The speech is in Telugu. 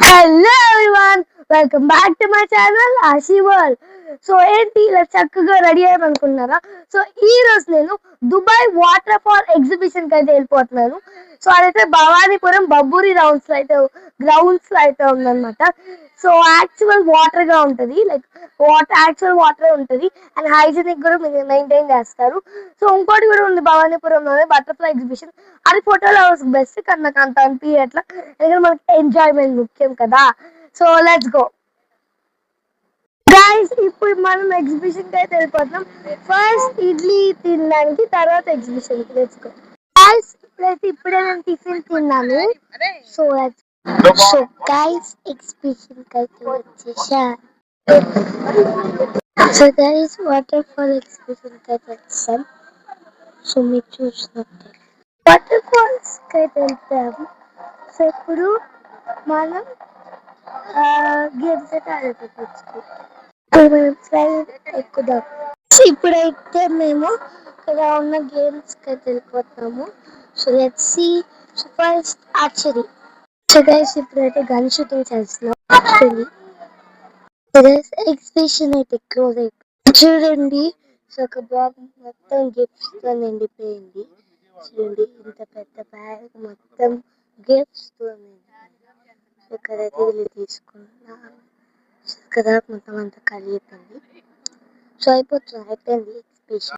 Hello everyone, welcome back to my channel Ashi world. So ఏంటి ఇలా చక్కగా రెడీ అయ్యామనుకున్నారా? సో ఈ రోజు నేను దుబాయ్ వాటర్ ఫాల్ ఎగ్జిబిషన్ కి అయితే వెళ్ళిపోతున్నాను. సో అదైతే భవానీపురం బబ్బూరి గ్రౌండ్స్ లో అయితే ఉందన్నమాట. సో యాక్చువల్ వాటర్ గా ఉంటది, లైక్ యాక్చువల్ వాటర్ ఉంటది అండ్ హైజీనిక్ కూడా మెయింటైన్ చేస్తారు. సో ఇంకోటి కూడా ఉంది భవానీపురంలోనే, బటర్ఫ్లై ఎగ్జిబిషన్. అది ఫోటోలో బెస్ట్, కానీ నాకు అంత అనిపించట్లా, ఎందుకంటే మనకి ఎంజాయ్మెంట్ ముఖ్యం కదా. So let's go guys. ఇప్పుడు మనం ఎగ్జిబిషన్ కి అయితే వెళ్ళిపోతున్నాం. ఫస్ట్ ఇడ్లీ తినడానికి, తర్వాత ఎగ్జిబిషన్ కి. Let's go guys. ఇప్పుడే నేను టిఫిన్ తిన్నాను. సో సో గైస్, ఎగ్జిబిషన్ కి అయితే వచ్చేసా. So guys, water fall exhibition కి అయితే వచ్చాం. సో మీరు చూసినట్టే వాటర్ ఫాల్స్ కి అయితే వెళ్తాము. సో ఇప్పుడు మనం గేమ్స్ అయితే ఆడుకోవచ్చు. ఇప్పుడు మనం స్లైడ్ ఎక్కుదాం. ఇప్పుడైతే మేము ఇక్కడ ఉన్న గేమ్స్ కి అయితే వెళ్ళిపోతాము. So let's see. So first archery. So guys, ఇప్పుడైతే గన్ షూటింగ్ చేస్తున్నాం. యాక్చువల్లీ ఎగ్జిబిషన్ అయితే క్లోజ్ అయిపోయింది. చూడండి, సో ఒక బాబు మొత్తం గిఫ్ట్స్ తో నిండిపోయింది. చూడండి, ఇంత పెద్ద బ్యాగ్ మొత్తం గిఫ్ట్స్ తో నిండిపోయింది. సో ఇక్కడైతే వీళ్ళు తీసుకున్నా కదా మొత్తం అంతా ఖాళీ అయిపోయింది. సో అయిపోయింది ఎగ్జిబిషన్.